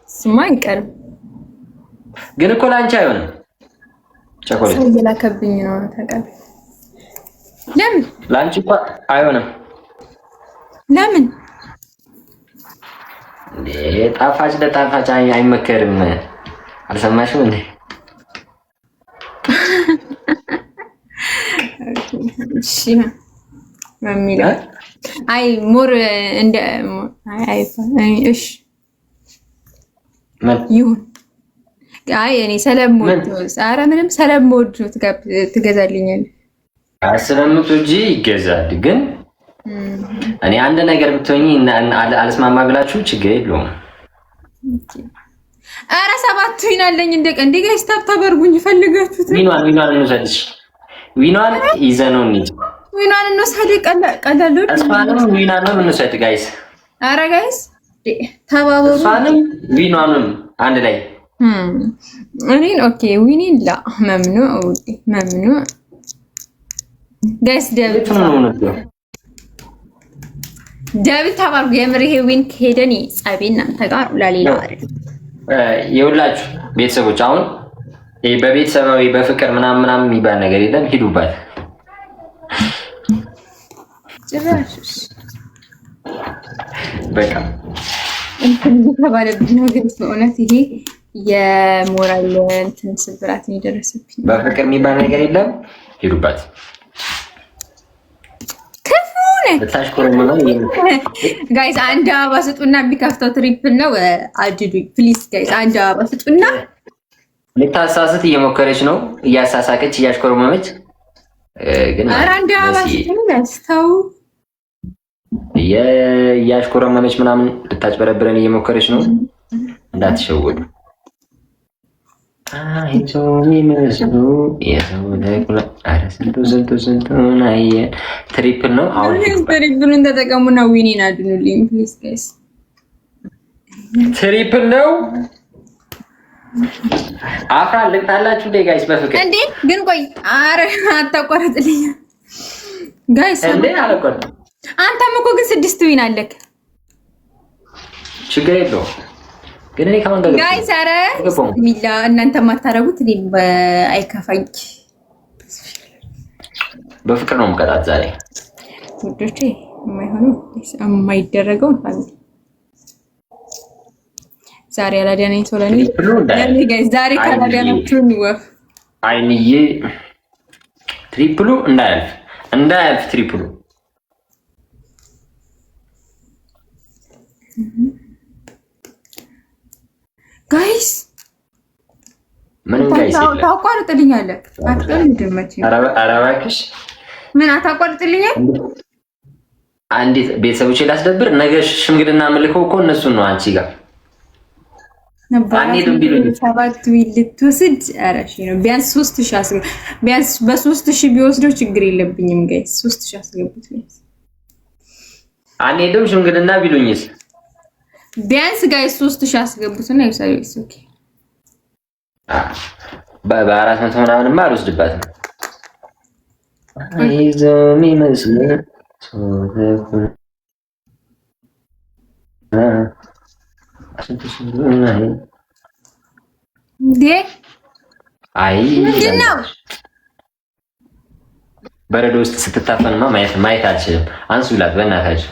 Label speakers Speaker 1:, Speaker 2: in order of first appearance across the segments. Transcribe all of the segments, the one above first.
Speaker 1: ስማኝ ቀርብ
Speaker 2: ግን እኮ ላንቺ አይሆንም። ቸኮሌት
Speaker 1: ሰው እየላከብኝ ነው ተቀበል። ለምን
Speaker 2: ላንቺ እኮ አይሆንም?
Speaker 1: ለምን
Speaker 2: ጣፋጭ ለጣፋጭ አይመከርም። አልሰማሽም እንዴ?
Speaker 1: እሺ ማሚላ አይ ሞር እንደ አይ እሺ ይሁን። አይ እኔ ሰለሞት ኧረ ምንም ሰለሞት ትገዛልኛለህ?
Speaker 2: ስለምትወጂ ይገዛል። ግን እኔ አንድ ነገር ብትሆኚ አልስማማ ብላችሁ ችግር የለውም።
Speaker 1: ኧረ 7 ዊን አለኝ እንደ ጋይስ ታብታብ አድርጉኝ ፈልጋችሁት።
Speaker 2: ዊኗን እንውሰድሽ። ዊኗን ይዘነው እንሂድ።
Speaker 1: ዊኗን እንውሰድ። ቀላል
Speaker 2: እሷንም ዊኗንም እንውሰድ ጋይስ።
Speaker 1: ኧረ ጋይስ ተባበሩ።
Speaker 2: እሷንም ዊኗንም አንድ ላይ
Speaker 1: እኔን ኦኬ ዊኒን ላ መምኑዕ ውዴ መምኑዕ ጋይስ ደብል ተባርጉ። የምር ይሄ ዊን ከሄደን ጸቤ እናንተ ጋር ለሌላ አይደል።
Speaker 2: የሁላችሁ ቤተሰቦች አሁን በቤተሰባዊ በፍቅር ምናምን የሚባል ነገር የለም። ሂዱባት
Speaker 1: ጭራሽ
Speaker 2: በቃ
Speaker 1: እንትን ተባለብኝ ነው። ግን በእውነት ይሄ የሞራል እንትን ስብራት ነው የደረሰብኝ።
Speaker 2: በፍቅር የሚባል ነገር የለም። ሂዱባት
Speaker 1: ጋይስ አንድ አበባ ስጡና የሚከፍተው ትሪፕል ነው። አጅዱኝ ፕሊዝ ጋይስ አንድ አበባ ስጡና።
Speaker 2: ልታሳስት እየሞከረች ነው፣ እያሳሳቀች እያሽኮረመመች። ግን
Speaker 1: ኧረ አንድ አበባ ስጡና ያስተው
Speaker 2: እያሽኮረመመች ምናምን ልታጭበረብረን እየሞከረች ነው። እንዳትሸወዱ። አይዞህ የሚመስሉ የሰው ተኩላ። ኧረ ስንቱን አየን። ትሪፕል ነው። አሁን
Speaker 1: ትሪፕሉን ተጠቀሙና ዊኒን አድኑልኝ ፕሊዝ ጋይስ።
Speaker 2: ትሪፕል ነው። አፍራ ልቅጣላችሁ እንዴ ጋይስ? በፍቅር
Speaker 1: እንዴ ግን ቆይ፣ ኧረ አታቋርጥልኝ ጋይስ።
Speaker 2: እንዴ አላቋርጥ።
Speaker 1: አንተም እኮ ግን 6 ዊን አለክ።
Speaker 2: ችግር የለውም ግን እኔ ከማን ጋር
Speaker 1: ጋይስ? ኧረ ሚላ እናንተ ማታረጉት እኔ አይከፋኝ።
Speaker 2: በፍቅር ነው የምቀጣት ዛሬ
Speaker 1: ውዶቼ። የማይሆነው የማይደረገውን ፋሚሊ ዛሬ አላዳነኝ ቶለኒ ለኔ ጋይስ። ዛሬ ካላዳናችሁ ወፍ
Speaker 2: አይንዬ ትሪፕሉ እንዳያልፍ ትሪፕሉ
Speaker 1: ጋይስ
Speaker 2: ምንም ጋይስ የለም።
Speaker 1: ታቋርጥልኛለህ? አትቀልድም።
Speaker 2: ኧረ እባክሽ
Speaker 1: ምን አታቋርጥልኛል?
Speaker 2: አንዲት ቤተሰቦቼ ላስደብር። ነገ ሽምግልና ምልከው እኮ እነሱን ነው አንቺ ጋር አንዴም ቢሉኝ
Speaker 1: 7 ዊል ልትወስድ። ኧረ እሺ ነው ቢያንስ 3000 አስገብ። ቢያንስ በ3000 ቢወስደው ችግር የለብኝም ጋይስ። 3000 አስገቡት ቢያንስ።
Speaker 2: አንዴም ሽምግልና ቢሉኝስ
Speaker 1: ቢያንስ ጋይስ 3000 አስገቡትና ይሳዩስ። ኦኬ
Speaker 2: በ400 ምናምንማ አልወስድባትም። አይዞህ የሚመስል
Speaker 1: ምንድን ነው?
Speaker 2: በረዶ ውስጥ ስትታፈንማ ማየት አልችልም። አንሱላት በእናታችሁ።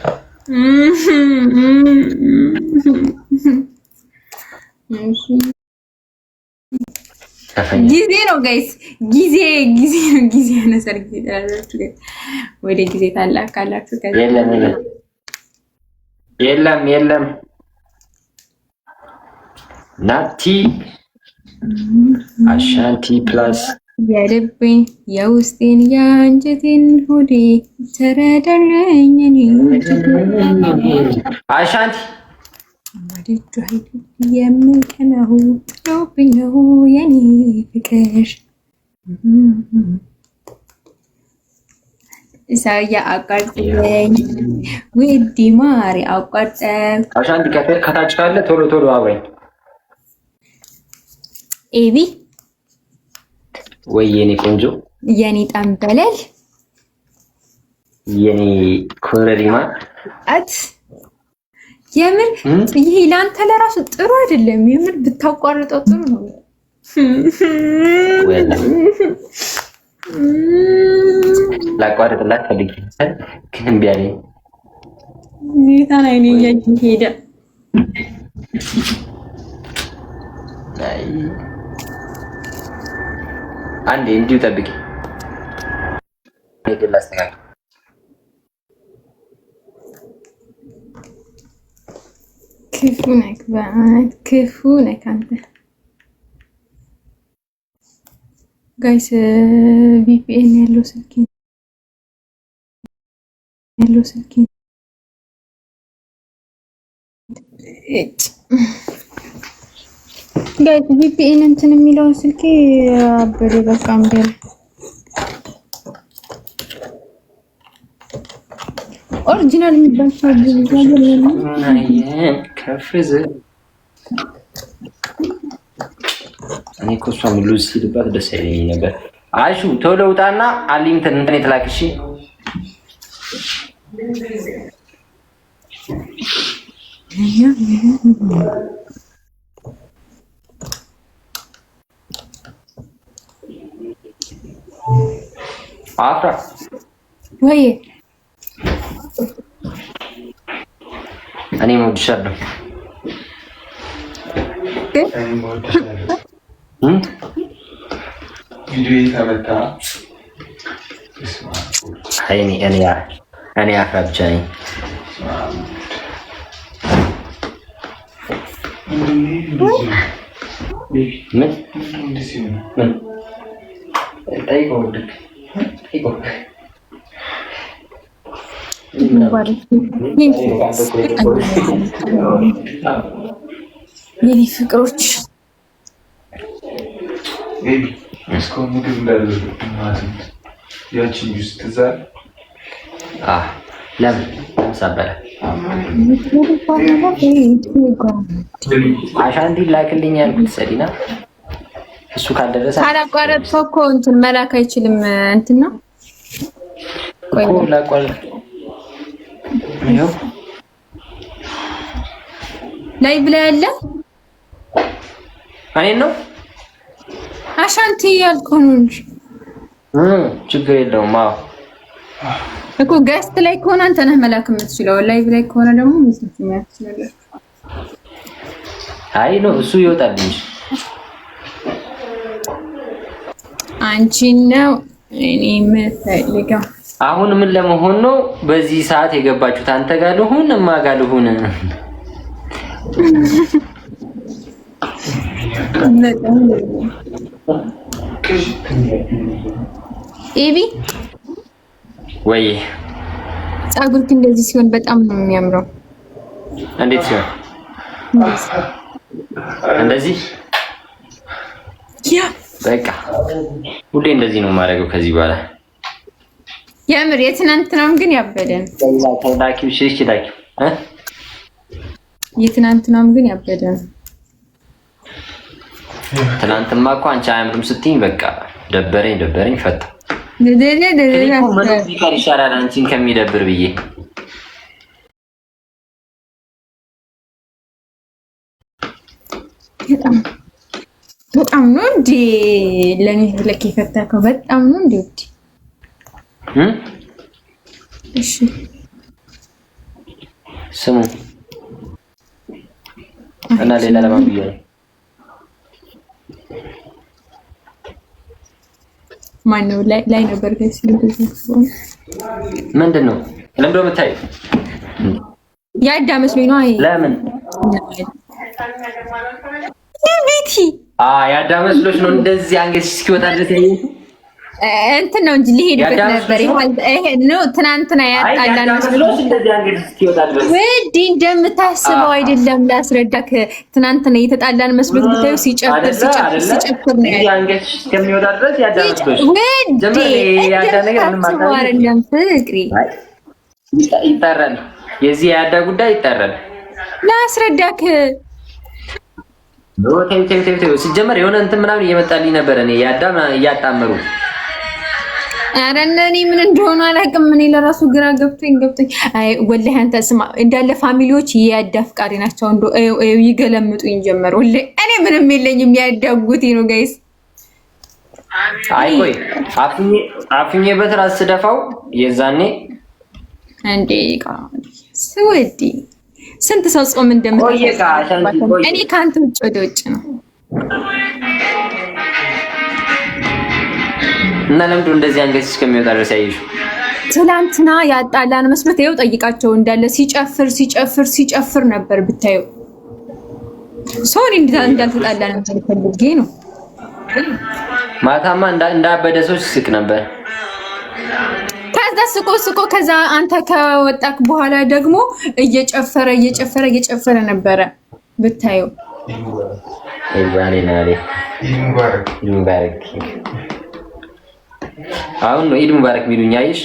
Speaker 1: ጊዜ ነው ጋይስ፣ ጊዜ ያነሳል። ጊዜ ታላላችሁ ወደ ጊዜ ታላካላችሁ።
Speaker 2: የለም ናቲ አሻንቲ ፕላስ
Speaker 1: የልቤን የውስጤን የአንጀቴን ሆዴ ተረዳለኝ።
Speaker 2: አሻንቲ
Speaker 1: ወደጁ ኃይሉ የምቀናው ጥሎብኝ ነው የኔ ፍቅር። ኢሳያ አቋርጥልኝ ውዲ ማሪ አቋርጠው።
Speaker 2: አሻንቲ ከታች ካለ ቶሎ አብረኝ።
Speaker 1: ኤቢ
Speaker 2: ወይ የኔ ቆንጆ
Speaker 1: የኔ ጠንበለል
Speaker 2: የኔ ኮረሪማ
Speaker 1: የምር ይሄ ላንተ ለራሱ ጥሩ አይደለም። የምር ብታቋርጠው ጥሩ ነው።
Speaker 2: ላቋርጥላት ፈልጌ ግን እምቢ አለኝ።
Speaker 1: ጌታን አይኔ እያየኝ ሄደ።
Speaker 2: አንዴ እንዲሁ ጠብቂ። ላስተካክል።
Speaker 1: ክፉ ነህ ክፉ ነህ አንተ። ጋይስ ቪፒኤን ያለው ስልክ ጋይስ ቪፒኤን እንትን የሚለውን ስልኬ አበደ። በቃ እምቢ አለ። ኦሪጂናል የሚባል ሰው
Speaker 2: ከፍዝ እኔ እኮ እሷም ሉዝ ሲልባት ደስ አይለኝም ነበር። አይሹ ቶሎ ውጣና አሊምተን እንትን የተላክሽ አፍራ
Speaker 1: ወይ
Speaker 2: እኔ እወድሻለሁ። እኔ አፍራ ብቻ ነኝ። ምን
Speaker 1: የኔ ፍቅሮች
Speaker 2: ለምን ሰበረ? አሻንዲ ላክልኝ ያልኩት ሰዲና እሱ ካልደረሰ
Speaker 1: ካላቋረጥከው እኮ እንትን መላክ አይችልም። እንትን ነው
Speaker 2: እኮ ላቋረጥ ነው
Speaker 1: ላይ ብላ ያለ
Speaker 2: እኔን ነው
Speaker 1: አሻንቲ ያልከው ነው እንጂ
Speaker 2: ችግር የለውም። አዎ
Speaker 1: እኮ ገስት ላይ ከሆነ አንተ ነህ መላክ የምትችለው። ላይቭ ላይ ከሆነ ደግሞ መስሎኝ ያስችላል።
Speaker 2: አይ ነው እሱ ይወጣል እንጂ
Speaker 1: አንቺ ነው እኔ የምፈልገው።
Speaker 2: አሁን ምን ለመሆን ነው በዚህ ሰዓት የገባችሁት? አንተ ጋር ልሁን እማ ጋር ልሁን? ኤቢ ወይ
Speaker 1: ፀጉርክ እንደዚህ ሲሆን በጣም ነው የሚያምረው።
Speaker 2: እንዴት ሲሆን? እንደዚህ
Speaker 1: ያ
Speaker 2: በቃ ሁሌ እንደዚህ ነው የማደርገው ከዚህ በኋላ።
Speaker 1: የምር የትናንትናም ግን ያበደን
Speaker 2: ላኪው ሽሽ ላኪው
Speaker 1: የትናንትናም ግን ያበደን።
Speaker 2: ትናንትማ እኮ አንቺ አያምርም ስትይኝ በቃ ደበረኝ ፈታ። ቢቀር ይሻላል አንቺን ከሚደብር ብዬ።
Speaker 1: በጣም ነው እንዴ ለኔ ብለክ የፈታከው? በጣም ነው እንዴ ውዴ? እሺ
Speaker 2: ስሙ እና ሌላ ለማን ብዬ ነው?
Speaker 1: ማነው ላይ ነበር ጋይስ?
Speaker 2: ምንድን ነው ለምዶ የምታየው?
Speaker 1: ያዳ መስሎኝ ነው። አይ
Speaker 2: ለምን
Speaker 1: ቤቲ
Speaker 2: ያዳ መስሎሽ ነው እንደዚህ አንገት እስኪወጣ ድረስ ያየኝ?
Speaker 1: እንትን ነው እንጂ ሊሄድበት ነበር። ይሄ ነው ትናንትና ያጣላን መስሎሽ
Speaker 2: እንደዚህ አንገት እስኪወጣ ድረስ
Speaker 1: ወዲ እንደምታስበው አይደለም። ላስረዳክ ትናንትና የተጣላን መስሎት ብታዩ ሲጨፍር ነው
Speaker 2: ያለው። አንገት እስከሚወጣ ድረስ ያዳ መስሎሽ
Speaker 1: ወዲ ያዳ ነገር ምንም አይደለም። ፍቅሪ
Speaker 2: ይጣራል። የዚህ ያዳ ጉዳይ ይጣራል።
Speaker 1: ላስረዳክ
Speaker 2: ነው ተይው ሲጀመር የሆነ እንትን ምናምን እየመጣልኝ ነበር። እኔ ያዳ እያጣመሩ
Speaker 1: ኧረ እኔ ምን እንደሆነ አላውቅም። እኔ ለራሱ ግራ ገብቶኝ አይ ወላሂ አንተ ስማ እንዳለ ፋሚሊዎች ያዳፍቃሪ ናቸው። እንደው ይገለምጡኝ ጀመር። ወላሂ እኔ ምንም የለኝም ያዳጉት ነው ጋይስ።
Speaker 2: አይ ቆይ አፍኜ በትራስ ስደፋው የዛኔ
Speaker 1: እንዴ ስወዲ ስንት ሰው ጾም እንደምትቆይ እኔ ካንተ ውጭ ወደ ውጭ ነው
Speaker 2: እና ለምንድን ነው እንደዚህ አንገት እስከሚወጣ ድረስ ያይሹ?
Speaker 1: ትላንትና ያጣላን መስሎት ይኸው ጠይቃቸው እንዳለ ሲጨፍር ነበር ብታየው። ሶሪ እንዳልተጣላን ፈልጌ ነው።
Speaker 2: ማታማ እንዳበደ ሰው ሲስቅ ነበር።
Speaker 1: ከዛ ስቆ ከዛ አንተ ከወጣክ በኋላ ደግሞ እየጨፈረ ነበረ ብታየው። አሁን ነው ኢድ ሙባረክ ቢሉኝ አይሽ